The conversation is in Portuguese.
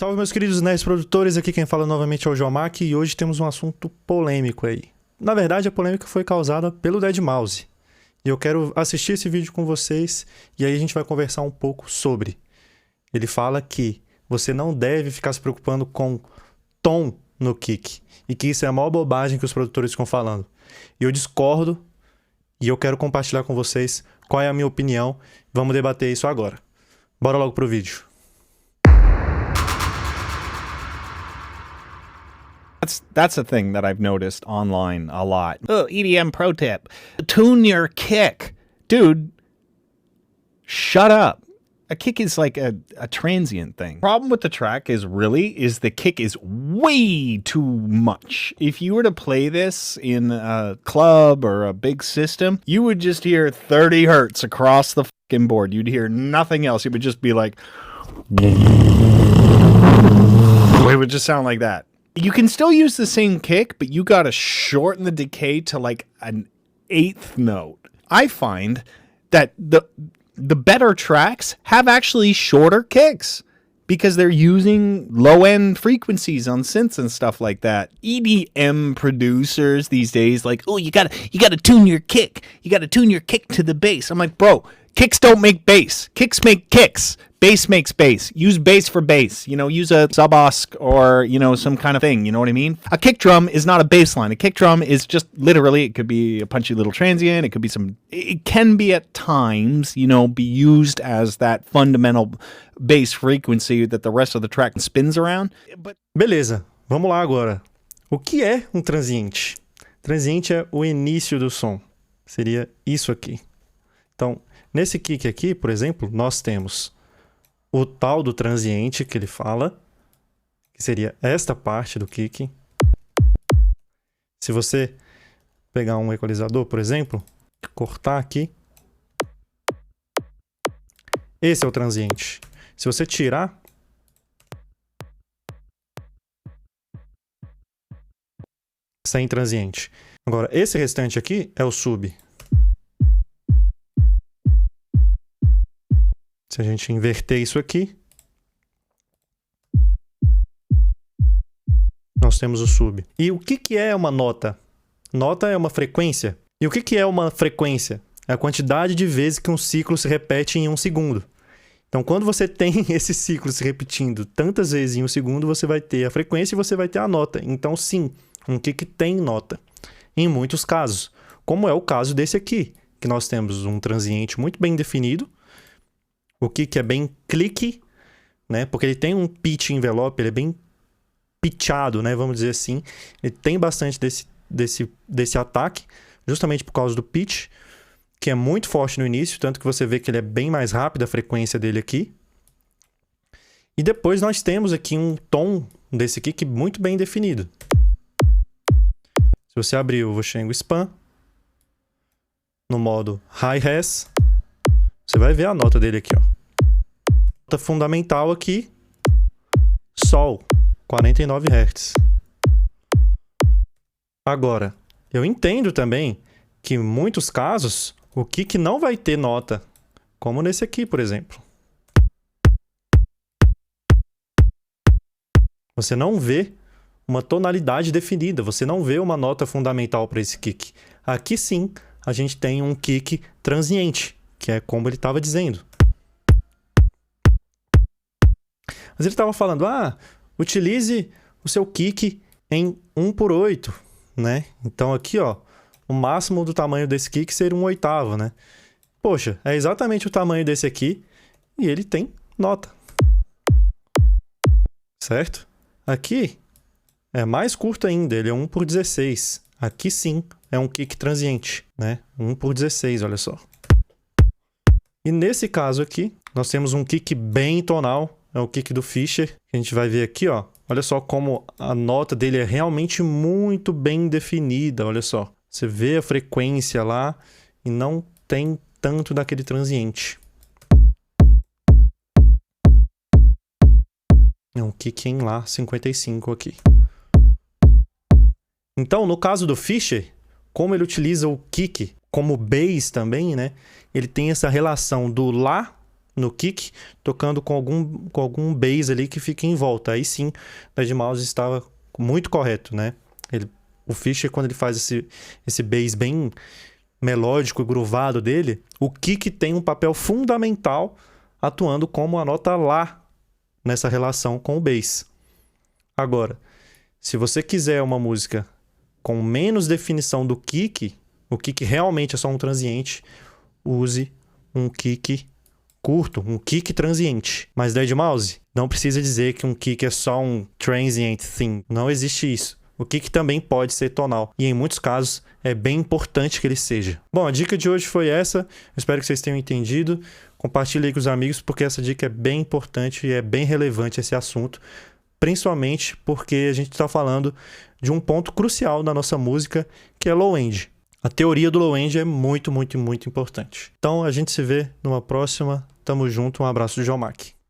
Salve, meus queridos nerds produtores, aqui quem fala novamente é o Jomak e hoje temos um assunto polêmico aí. Na verdade, a polêmica foi causada pelo Deadmau5. E eu quero assistir esse vídeo com vocês e aí a gente vai conversar um pouco sobre. Ele fala que você não deve ficar se preocupando com tom no kick e que isso é a maior bobagem que os produtores ficam falando. E eu discordo e eu quero compartilhar com vocês qual é a minha opinião. Vamos debater isso agora. Bora logo pro vídeo. That's a thing that I've noticed online a lot. Oh, EDM pro tip. Tune your kick. Dude, shut up. A kick is like a transient thing. Problem with the track is the kick is way too much. If you were to play this in a club or a big system, you would just hear 30 hertz across the fucking board. You'd hear nothing else. It would just be like... It would just sound like that. You can still use the same kick, but you gotta shorten the decay to like an 1/8 note. I find that the better tracks have actually shorter kicks because they're using low-end frequencies on synths and stuff like that. EDM producers these days, like, oh, you gotta tune your kick. You gotta tune your kick to the bass. I'm like, bro, kicks don't make bass. Kicks make kicks. Bass makes bass. Use bass for bass. You know, use a sub-osc or, you know, some kind of thing. You know what I mean? A kick drum is not a bass line. A kick drum is just literally, it could be a punchy little transient. It could be it can be at times, you know, be used as that fundamental bass frequency that the rest of the track spins around. Beleza, vamos lá agora. O que é um transiente? Transiente é o início do som. Seria isso aqui. Então, nesse kick aqui, por exemplo, nós temos o tal do transiente que ele fala, que seria esta parte do kick. Se você pegar um equalizador, por exemplo, cortar aqui, esse é o transiente. Se você tirar, sem transiente. Agora, esse restante aqui é o sub. Se a gente inverter isso aqui, nós temos o sub. E o que é uma nota? Nota é uma frequência. E o que é uma frequência? É a quantidade de vezes que um ciclo se repete em 1 segundo. Então, quando você tem esse ciclo se repetindo tantas vezes em 1 segundo, você vai ter a frequência e você vai ter a nota. Então, sim, um kick tem nota. Em muitos casos. Como é o caso desse aqui, que nós temos um transiente muito bem definido. O kick é bem clique, né? Porque ele tem um pitch envelope, ele é bem pitchado, né? Vamos dizer assim. Ele tem bastante desse ataque, justamente por causa do pitch, que é muito forte no início, tanto que você vê que ele é bem mais rápido a frequência dele aqui. E depois nós temos aqui um tom desse kick muito bem definido. Se você abrir o Washenglo Span, no modo High-Res, você vai ver a nota dele aqui, ó. Nota fundamental aqui, Sol, 49 Hz. Agora, eu entendo também que em muitos casos o kick não vai ter nota, como nesse aqui, por exemplo. Você não vê uma tonalidade definida, você não vê uma nota fundamental para esse kick. Aqui sim, a gente tem um kick transiente, que é como ele estava dizendo. Mas ele estava falando, utilize o seu kick em 1/8, né? Então aqui, ó, o máximo do tamanho desse kick seria 1/8, né? Poxa, é exatamente o tamanho desse aqui e ele tem nota. Certo? Aqui é mais curto ainda, ele é 1/16. Aqui sim é um kick transiente, né? 1/16, olha só. E nesse caso aqui, nós temos um kick bem tonal, é o kick do Fischer. A gente vai ver aqui, ó. Olha só como a nota dele é realmente muito bem definida, olha só. Você vê a frequência lá e não tem tanto daquele transiente. É um kick em Lá 55 aqui. Então, no caso do Fischer, como ele utiliza o kick como bass também, né? Ele tem essa relação do Lá no kick, tocando com algum bass ali que fica em volta. Aí sim, o deadmau5 estava muito correto, né? O Fischer, quando ele faz esse bass bem melódico e groovado dele, o kick tem um papel fundamental atuando como a nota Lá nessa relação com o bass. Agora, se você quiser uma música com menos definição do kick, o kick realmente é só um transiente, use um kick curto, um kick transiente. Mas deadmau5 não precisa dizer que um kick é só um transient thing. Não existe isso. O kick também pode ser tonal. E em muitos casos é bem importante que ele seja. Bom, a dica de hoje foi essa. Eu espero que vocês tenham entendido. Compartilhe aí com os amigos, porque essa dica é bem importante e é bem relevante esse assunto. Principalmente porque a gente está falando de um ponto crucial na nossa música, que é low end. A teoria do low end é muito, muito, muito importante. Então a gente se vê numa próxima. Tamo junto. Um abraço do João Mac.